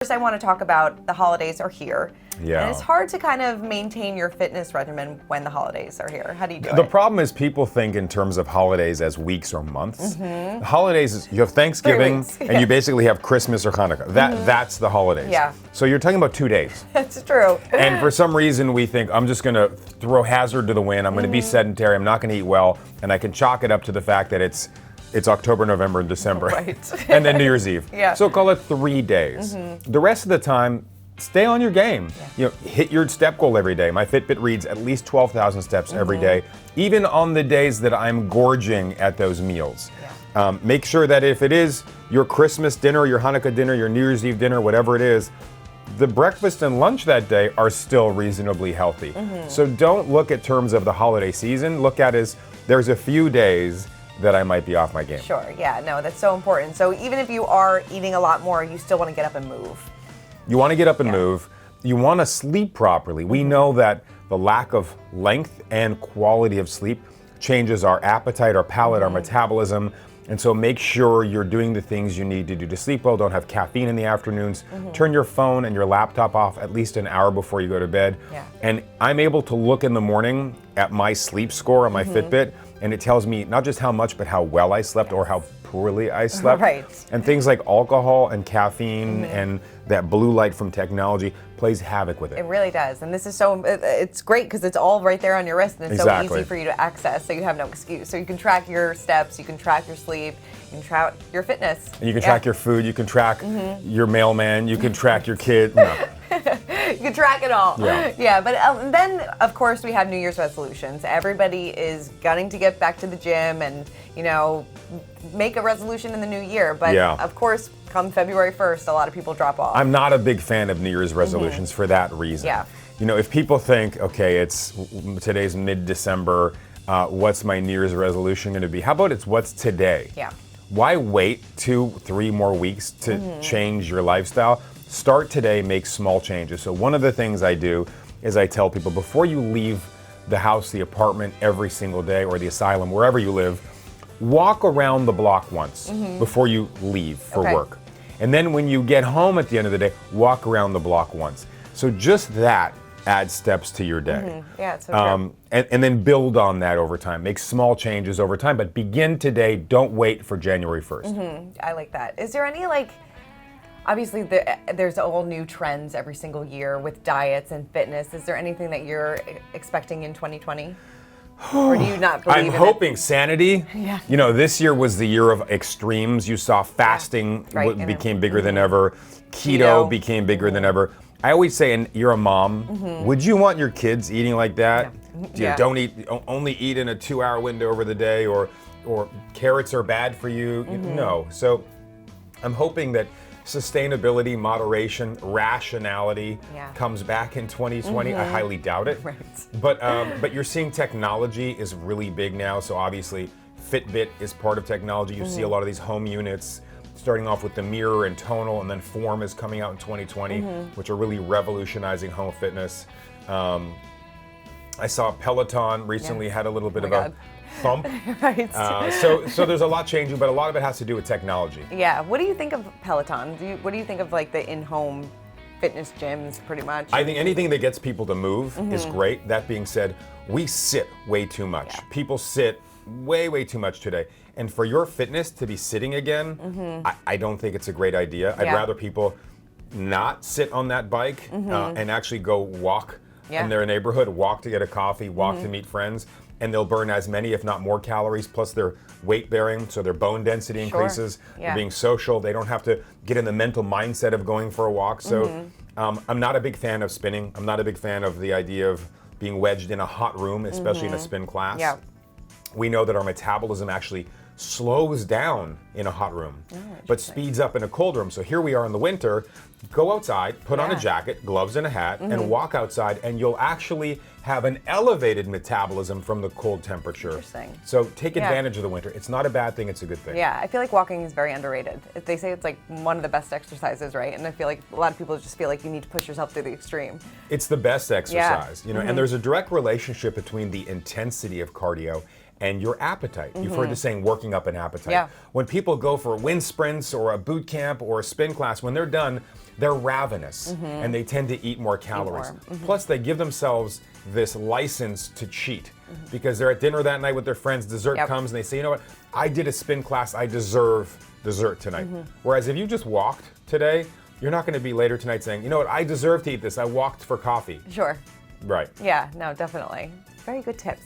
First, I want to talk about the holidays are here. Yeah. And it's hard to kind of maintain your fitness regimen when the holidays are here. How do you do The it? problem is people think in terms of holidays as weeks or months. The holidays, you have Thanksgiving weeks, and you basically have Christmas or Hanukkah. That's the holidays. Yeah. So you're talking about 2 days. That's true. And for some reason we think, I'm just going to throw hazard to the wind. I'm going to be sedentary. I'm not going to eat well. And I can chalk it up to the fact that it's October, November, and December. Right. And then New Year's Eve. Yeah. So call it 3 days. The rest of the time, stay on your game. Hit your step goal every day. My Fitbit reads at least 12,000 steps every day, even on the days that I'm gorging at those meals. Make sure that if it is your Christmas dinner, your Hanukkah dinner, your New Year's Eve dinner, whatever it is, the breakfast and lunch that day are still reasonably healthy. So don't look at terms of the holiday season. Look at as there's a few days that I might be off my game. Sure, yeah, no, that's so important. So even if you are eating a lot more, you still want to get up and move. You want to get up and move. You want to sleep properly. We know that the lack of length and quality of sleep changes our appetite, our palate, our metabolism. And so make sure you're doing the things you need to do to sleep well. Don't have caffeine in the afternoons. Turn your phone and your laptop off at least an hour before you go to bed. And I'm able to look in the morning at my sleep score on my Fitbit, and it tells me not just how much, but how well I slept or how poorly I slept. Right. And things like alcohol and caffeine and that blue light from technology plays havoc with it. It really does. And this is it's great because it's all right there on your wrist and it's so easy for you to access, so you have no excuse. So you can track your steps, you can track your sleep, you can track your fitness. And you can track your food, you can track your mailman, you can track your kid. No. You can track it all. Yeah. But then, of course, we have New Year's resolutions. Everybody is gunning to get back to the gym and, make a resolution in the new year. But, of course, come February 1st, a lot of people drop off. I'm not a big fan of New Year's resolutions for that reason. Yeah. If people think, okay, today's mid-December, what's my New Year's resolution going to be? How about it's what's today? Yeah. Why wait 2-3 more weeks to change your lifestyle? Start today, make small changes. So one of the things I do is I tell people before you leave the house, the apartment every single day, or the asylum, wherever you live, walk around the block once before you leave for work. And then when you get home at the end of the day, walk around the block once. So just that adds steps to your day. Yeah, it's so true. And then build on that over time. Make small changes over time, but begin today. Don't wait for January 1st. I like that. Is there any obviously there's all new trends every single year with diets and fitness. Is there anything that you're expecting in 2020? Or do you not believe I'm in hoping sanity. Yeah. This year was the year of extremes. You saw fasting became bigger than ever. Keto became bigger than ever. I always say, and you're a mom, would you want your kids eating like that? Don't eat, only eat in a 2-hour window over the day, or carrots are bad for you. No. So I'm hoping that sustainability, moderation, rationality comes back in 2020. I highly doubt it. Right. But you're seeing technology is really big now. So obviously Fitbit is part of technology. You see a lot of these home units starting off with the mirror and tonal, and then Form is coming out in 2020, which are really revolutionizing home fitness. I saw Peloton recently had a little bit of a thump. Right. So there's a lot changing, but a lot of it has to do with technology. Yeah. What do you think of Peloton? What do you think of the in-home fitness gyms, pretty much? I think anything that gets people to move is great. That being said, we sit way too much. People sit way too much today. And for your fitness to be sitting again, I don't think it's a great idea. I'd rather people not sit on that bike and actually go walk in their neighborhood, walk to get a coffee, walk to meet friends, and they'll burn as many, if not more calories, plus their weight bearing, so their bone density increases. They're being social. They don't have to get in the mental mindset of going for a walk. So I'm not a big fan of spinning. I'm not a big fan of the idea of being wedged in a hot room, especially in a spin class. Yeah. We know that our metabolism actually slows down in a hot room, but speeds up in a cold room. So here we are in the winter, go outside, put on a jacket, gloves and a hat, and walk outside, and you'll actually have an elevated metabolism from the cold temperature. Interesting. So take advantage of the winter. It's not a bad thing, it's a good thing. Yeah, I feel like walking is very underrated. They say it's one of the best exercises, right? And I feel like a lot of people just feel like you need to push yourself to the extreme. It's the best exercise, and there's a direct relationship between the intensity of cardio and your appetite. You've heard the saying, working up an appetite. Yeah. When people go for wind sprints or a boot camp or a spin class, when they're done, they're ravenous and they tend to eat more calories. Plus, they give themselves this license to cheat because they're at dinner that night with their friends, dessert comes, and they say, you know what, I did a spin class, I deserve dessert tonight. Whereas if you just walked today, you're not going to be later tonight saying, you know what, I deserve to eat this, I walked for coffee. Sure. Right. Yeah, no, definitely. Very good tips.